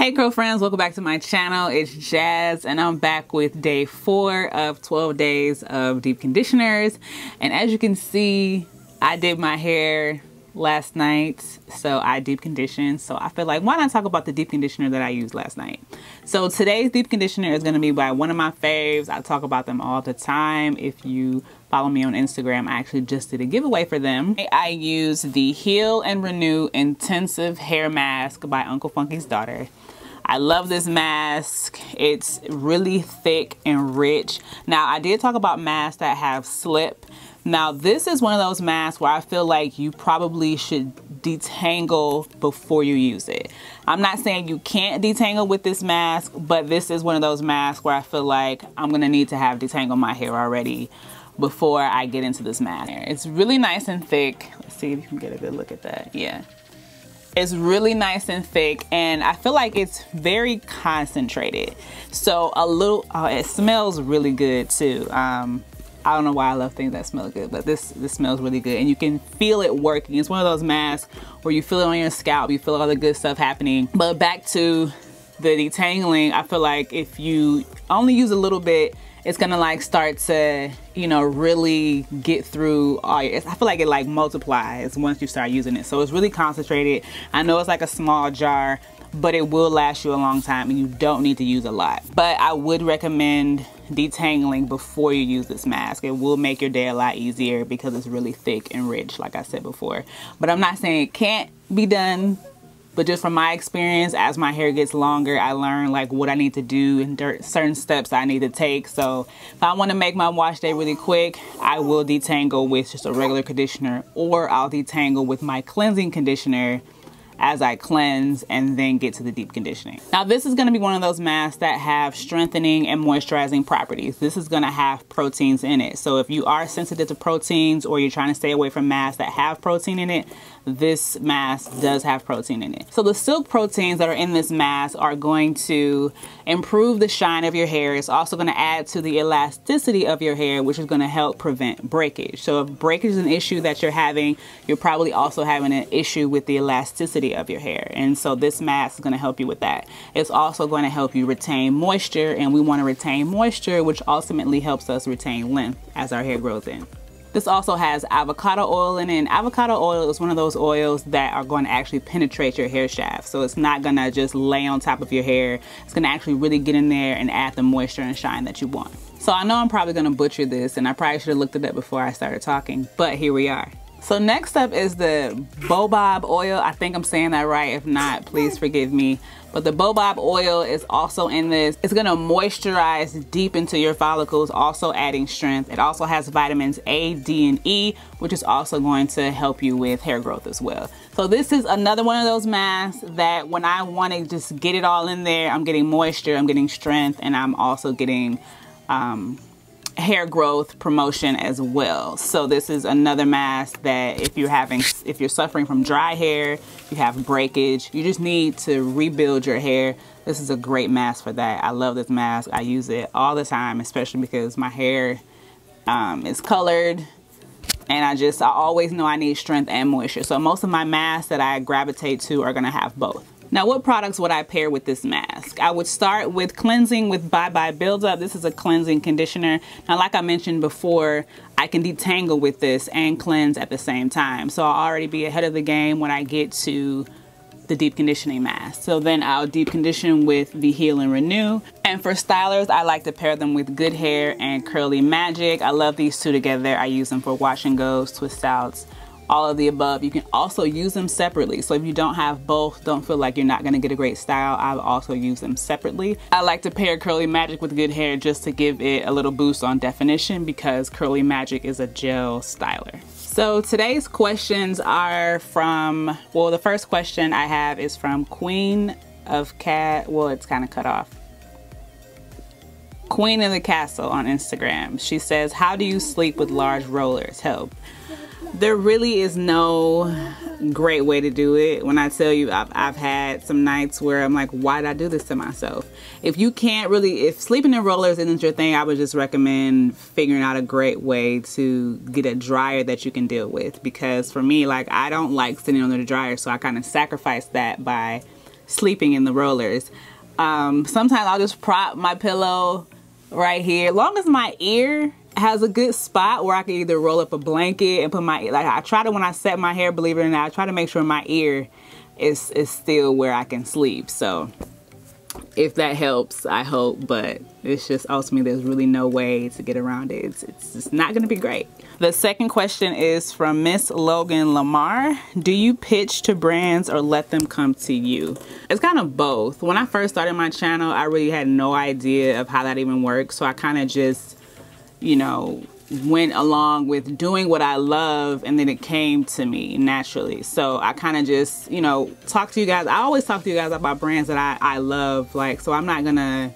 Hey girlfriends, welcome back to my channel. It's Jazz and I'm back with day 4 of 12 days of deep conditioners. And as you can see, I did my hair last night, so I deep conditioned. So I feel like, why not talk about the deep conditioner that I used last night? So today's deep conditioner is going to be by one of my faves. I talk about them all the time. If you follow me on Instagram, I actually just did a giveaway for them. I use the Heal and Renew Intensive Hair Mask by Uncle Funky's Daughter. I love this mask. It's really thick and rich. Now, I did talk about masks that have slip. Now, this is one of those masks where I feel like you probably should detangle before you use it. I'm not saying you can't detangle with this mask, but this is one of those masks where I feel like I'm gonna need to have detangled my hair already before I get into this mask. It's really nice and thick. Let's see if you can get a good look at that. Yeah. It's really nice and thick, and I feel like it's very concentrated. So it smells really good too. I don't know why I love things that smell good, but this smells really good, and you can feel it working. It's one of those masks where you feel it on your scalp, you feel all the good stuff happening. But back to the detangling, I feel like if you only use a little bit, it's gonna like start to, you know, really get through all your, I feel like it like multiplies once you start using it. So it's really concentrated. I know it's like a small jar, but it will last you a long time and you don't need to use a lot. But I would recommend detangling before you use this mask. It will make your day a lot easier because it's really thick and rich, like I said before. But I'm not saying it can't be done. But just from my experience, as my hair gets longer, I learn like what I need to do and certain steps I need to take. So if I want to make my wash day really quick, I will detangle with just a regular conditioner, or I'll detangle with my cleansing conditioner as I cleanse and then get to the deep conditioning. Now this is gonna be one of those masks that have strengthening and moisturizing properties. This is gonna have proteins in it. So if you are sensitive to proteins or you're trying to stay away from masks that have protein in it, this mask does have protein in it. So the silk proteins that are in this mask are going to improve the shine of your hair. It's also gonna add to the elasticity of your hair, which is gonna help prevent breakage. So if breakage is an issue that you're having, you're probably also having an issue with the elasticity of your hair. And so this mask is gonna help you with that. It's also going to help you retain moisture, and we wanna retain moisture, which ultimately helps us retain length as our hair grows in. This also has avocado oil in it, and avocado oil is one of those oils that are going to actually penetrate your hair shaft. So it's not gonna just lay on top of your hair. It's gonna actually really get in there and add the moisture and shine that you want. So I know I'm probably gonna butcher this, and I probably should have looked it up before I started talking, but here we are. So next up is the baobab oil. I think I'm saying that right. If not, please forgive me. But the baobab oil is also in this. It's gonna moisturize deep into your follicles, also adding strength. It also has vitamins A, D, and E, which is also going to help you with hair growth as well. So this is another one of those masks that when I wanna just get it all in there, I'm getting moisture, I'm getting strength, and I'm also getting hair growth promotion as well. So this is another mask that if you're suffering from dry hair, you have breakage, you just need to rebuild your hair, this is a great mask for that. I love this mask. I use it all the time, especially because my hair is colored, and I always know I need strength and moisture. So most of my masks that I gravitate to are gonna have both. Now, what products would I pair with this mask? I would start with cleansing with Bye Buildup. This is a cleansing conditioner. Now, like I mentioned before, I can detangle with this and cleanse at the same time. So I'll already be ahead of the game when I get to the deep conditioning mask. So then I'll deep condition with the Heal and Renew. And for stylers, I like to pair them with Good Hair and Curly Magic. I love these two together. I use them for wash and goes, twist outs, all of the above. You can also use them separately. So if you don't have both, don't feel like you're not gonna get a great style, I'll also use them separately. I like to pair Curly Magic with Good Hair just to give it a little boost on definition, because Curly Magic is a gel styler. So today's questions are from, well, the first question I have is from Queen of Cat, well, it's kind of cut off. Queen of the Castle on Instagram. She says, how do you sleep with large rollers? Help. There really is no great way to do it. When I tell you, I've had some nights where I'm like, why did I do this to myself? If you can't really, if sleeping in rollers isn't your thing, I would just recommend figuring out a great way to get a dryer that you can deal with. Because for me, like, I don't like sitting under the dryer, so I kind of sacrifice that by sleeping in the rollers. Sometimes I'll just prop my pillow right here. As long as my ear has a good spot where I can either roll up a blanket and put my, like I try to, when I set my hair, believe it or not, I try to make sure my ear is still where I can sleep. So if that helps, I hope, but it's just ultimately there's really no way to get around it. It's just not gonna be great. The second question is from Miss Logan Lamar. Do you pitch to brands or let them come to you? It's kind of both. When I first started my channel, I really had no idea of how that even works. So I kind of just, you know, went along with doing what I love, and then it came to me naturally. So I kind of just, you know, talk to you guys. I always talk to you guys about brands that I love. Like, so I'm not gonna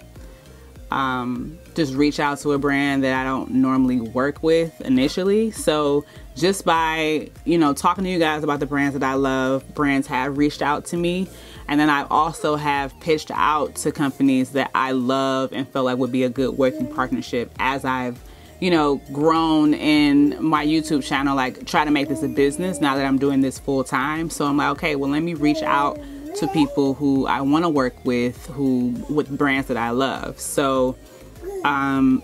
just reach out to a brand that I don't normally work with initially. So just by, you know, talking to you guys about the brands that I love, brands have reached out to me. And then I also have pitched out to companies that I love and felt like would be a good working partnership as I've, you know, grown in my YouTube channel, like try to make this a business now that I'm doing this full time. So I'm like, okay, well, let me reach out to people who I want to work with, with brands that I love. So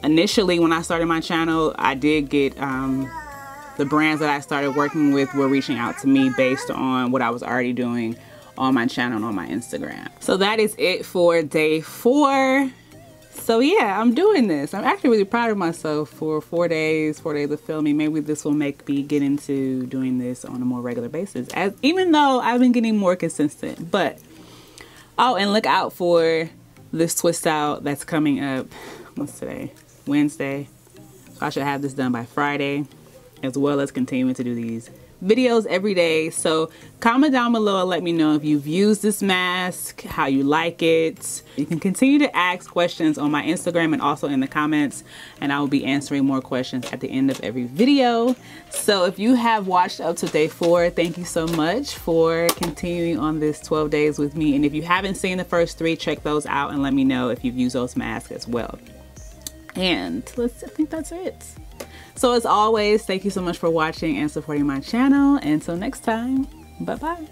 initially when I started my channel, I did get the brands that I started working with were reaching out to me based on what I was already doing on my channel and on my Instagram. So that is it for day 4. So yeah, I'm doing this. I'm actually really proud of myself for 4 days of filming. Maybe this will make me get into doing this on a more regular basis, even though I've been getting more consistent. But oh, and look out for this twist out that's coming up. What's today? Wednesday. So I should have this done by Friday, as well as continuing to do these videos every day. So comment down below and let me know if you've used this mask, how you like it. You can continue to ask questions on my Instagram and also in the comments, and I will be answering more questions at the end of every video. So if you have watched up to day 4, thank you so much for continuing on this 12 days with me. And if you haven't seen the first 3, check those out and let me know if you've used those masks as well. And I think that's it. So as always, thank you so much for watching and supporting my channel. Until next time, bye-bye.